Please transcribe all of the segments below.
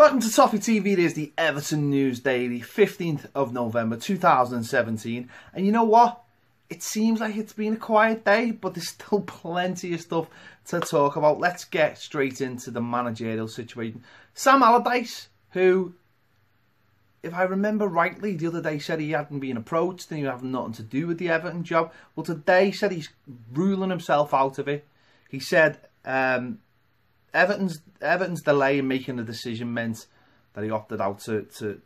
Welcome to Toffee TV. It is the Everton News Daily, 15th of November 2017. And you know what? It seems like it's been a quiet day, but there's still plenty of stuff to talk about. Let's get straight into the managerial situation. Sam Allardyce, who, if I remember rightly, the other day said he hadn't been approached and he had nothing to do with the Everton job. Well, today he said he's ruling himself out of it. He said Everton's delay in making a decision meant that he opted out to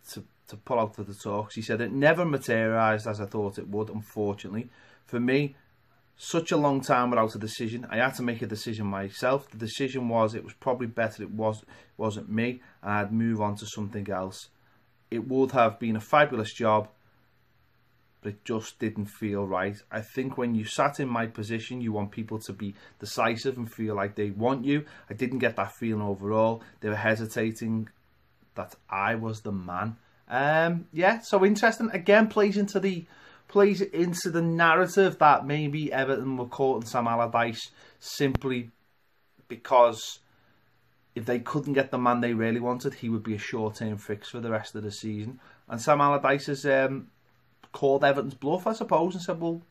pull out of the talks. He said it never materialised as I thought it would, unfortunately. For me, such a long time without a decision. I had to make a decision myself. The decision was it was probably better it wasn't me, and I'd move on to something else. It would have been a fabulous job, but it just didn't feel right. I think when you sat in my position, you want people to be decisive and feel like they want you. I didn't get that feeling overall. They were hesitating that I was the man. Yeah, so interesting. Again, plays into the narrative that maybe Everton were caught in Sam Allardyce simply because if they couldn't get the man they really wanted, he would be a short-term fix for the rest of the season. And Sam Allardyce has called Everton's bluff, I suppose, and said, well,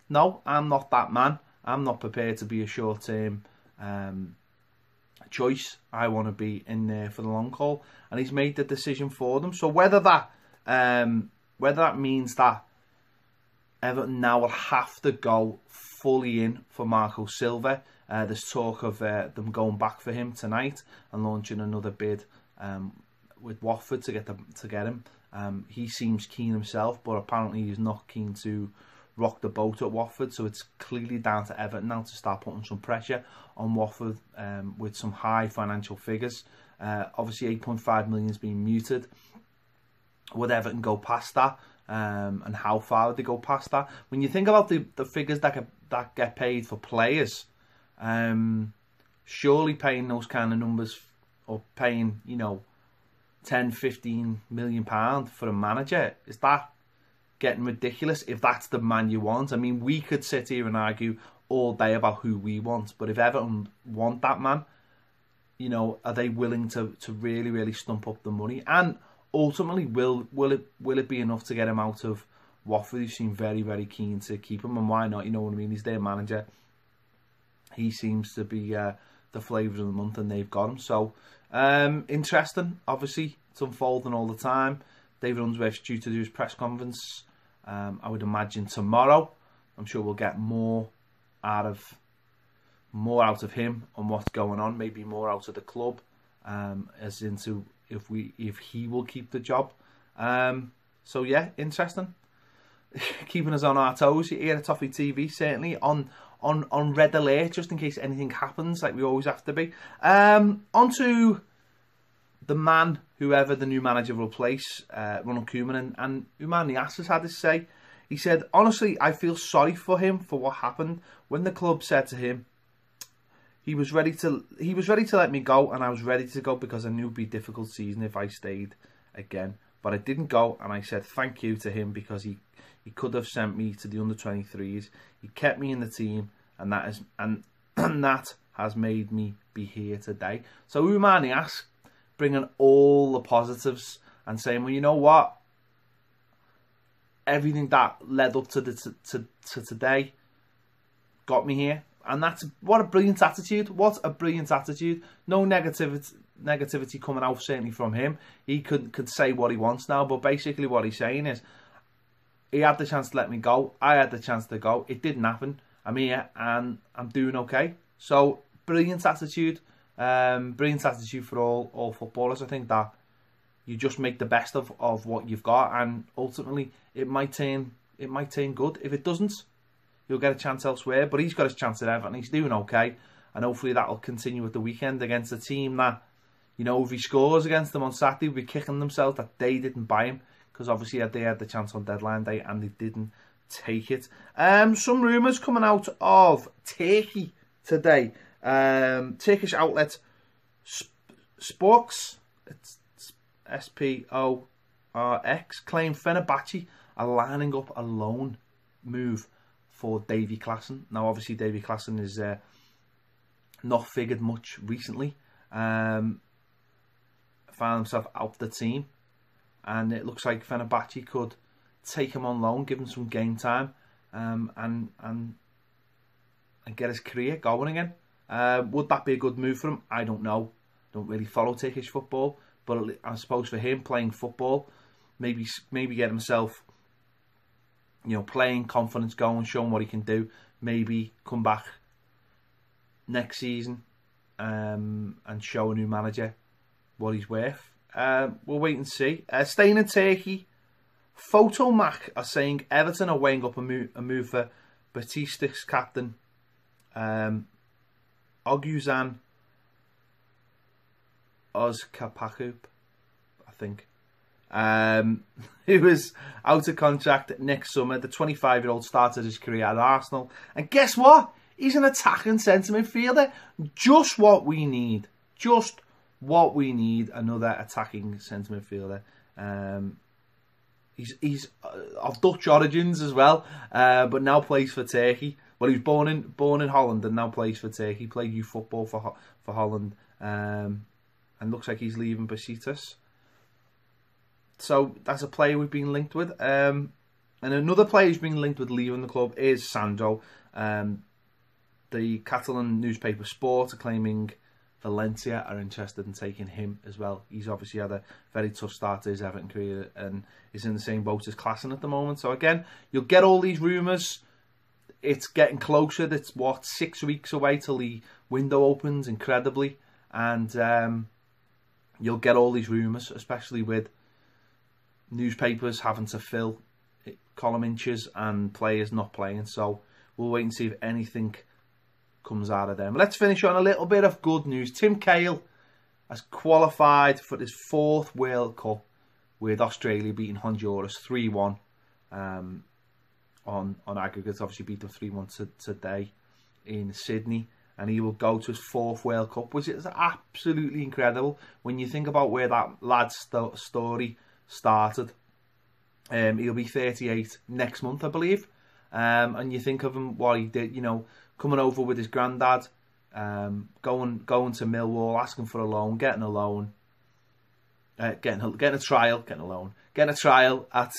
no, I'm not that man. I'm not prepared to be a short-term choice. I want to be in there for the long haul. And he's made the decision for them. So whether that means that Everton now will have to go fully in for Marco Silva. There's talk of them going back for him tonight and launching another bid with Watford to get him. He seems keen himself, but apparently he's not keen to rock the boat at Watford. So it's clearly down to Everton now to start putting some pressure on Watford with some high financial figures. Obviously, 8.5 million has been muted. Would Everton go past that? And how far would they go past that? When you think about the figures that get paid for players, surely paying those kind of numbers, or paying, 10, 15 million pound for a manager, is that getting ridiculous? If that's the man you want, I mean, we could sit here and argue all day about who we want, but if Everton want that man, are they willing to really, really stump up the money? And ultimately, will it be enough to get him out of Watford? Who seem very, very keen to keep him, and why not? You know what I mean? He's their manager. He seems to be the flavour of the month, and they've got him. So interesting. Obviously, it's unfolding all the time. David Unsworth's due to do his press conference. I would imagine tomorrow. I'm sure we'll get more out of him on what's going on. Maybe more out of the club, as into if he will keep the job. So yeah, interesting. Keeping us on our toes here at Toffee TV, certainly on red alert, just in case anything happens, like we always have to be. On to the man, whoever the new manager will replace, Ronald Koeman, and Oumar Niasse has had to say. He said, honestly, I feel sorry for him for what happened. When the club said to him, he was ready to let me go, and I was ready to go because I knew it would be a difficult season if I stayed again. But I didn't go, and I said thank you to him because he could have sent me to the under-23s. He kept me in the team, and that has made me be here today. So Oumar Niasse bringing all the positives and saying, well, you know what? Everything that led up to today got me here. And what a brilliant attitude. What a brilliant attitude. No negativity coming out, certainly from him. He could say what he wants now, but basically what he's saying is, he had the chance to let me go. I had the chance to go. It didn't happen. I'm here and I'm doing okay. So brilliant attitude. Brilliant attitude for all footballers. I think that you just make the best of what you've got, and ultimately it might turn good. If it doesn't, you'll get a chance elsewhere. But he's got his chance at Everton. He's doing okay, and hopefully that will continue at the weekend against a team that, if he scores against them on Saturday, will be kicking themselves that they didn't buy him, because obviously they had the chance on deadline day and they didn't take it. Some rumours coming out of Turkey today. Turkish outlet Sporks, it's Sporx, claim Fenerbahce are lining up a loan move for Davy Klaassen. Now, obviously, Davy Klaassen is not figured much recently. found himself out the team, and it looks like Fenerbahce could take him on loan, give him some game time, and get his career going again. Would that be a good move for him? I don't know. Don't really follow Turkish football, but I suppose for him playing football, maybe get himself, playing confidence going, showing what he can do. Maybe come back next season and show a new manager what he's worth. We'll wait and see. Staying in Turkey, Photomac are saying Everton are weighing up a move for Besiktas captain Oguzhan Özkapakup, I think, who was out of contract next summer. The 25-year-old started his career at Arsenal, and guess what? He's an attacking centre midfielder. Just what we need. Just what we need. Another attacking centre midfielder. He's of Dutch origins as well, but now plays for Turkey. Well, he was born in Holland and now plays for Turkey. He played youth football for Holland, and looks like he's leaving Besiktas. So that's a player we've been linked with. And another player who's been linked with leaving the club is Sandro. The Catalan newspaper Sport are claiming Valencia are interested in taking him as well. He's obviously had a very tough start to his Everton career and is in the same boat as Klassen at the moment. So again, you'll get all these rumours. It's getting closer. It's 6 weeks away till the window opens, incredibly, and you'll get all these rumours, especially with newspapers having to fill column inches and players not playing. So we'll wait and see if anything comes out of them. Let's finish on a little bit of good news. Tim Cahill has qualified for his 4th World Cup, with Australia beating Honduras 3-1 on aggregate. Obviously beat them 3-1 today in Sydney, and he will go to his 4th World Cup, which is absolutely incredible when you think about where that lad's story started. He'll be 38 next month, I believe, and you think of him, what he did, coming over with his granddad, going to Millwall, asking for a loan, getting a loan, getting a trial at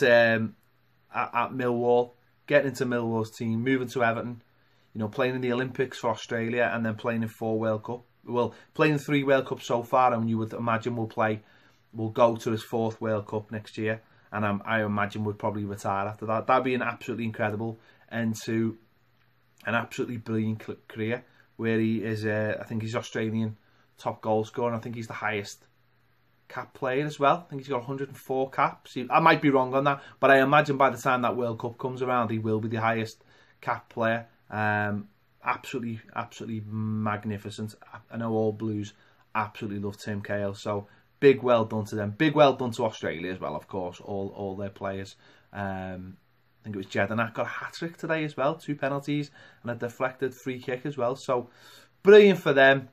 Millwall, getting into Millwall's team, moving to Everton, playing in the Olympics for Australia, and then playing in 4 World Cup. Well, playing in 3 World Cups so far, and you would imagine will go to his 4th World Cup next year, and I imagine would probably retire after that. That'd be an absolutely incredible end to an absolutely brilliant career, where he is, I think he's Australian top goal scorer, and I think he's the highest cap player as well. I think he's got 104 caps. I might be wrong on that, but I imagine by the time that World Cup comes around, he will be the highest cap player. Absolutely magnificent. I know all Blues absolutely love Tim Cahill, so big well done to them. Big well done to Australia as well, of course, all their players. I think it was Jedinak got a hat-trick today as well, 2 penalties and a deflected free kick as well. So brilliant for them.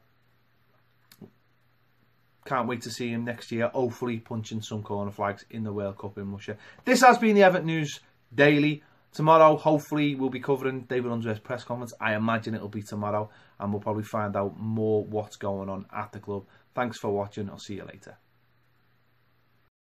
Can't wait to see him next year, hopefully punching some corner flags in the World Cup in Russia. This has been the Everton News Daily. Tomorrow, hopefully, we'll be covering David Unsworth's press conference. I imagine it'll be tomorrow, and we'll probably find out more what's going on at the club. Thanks for watching. I'll see you later.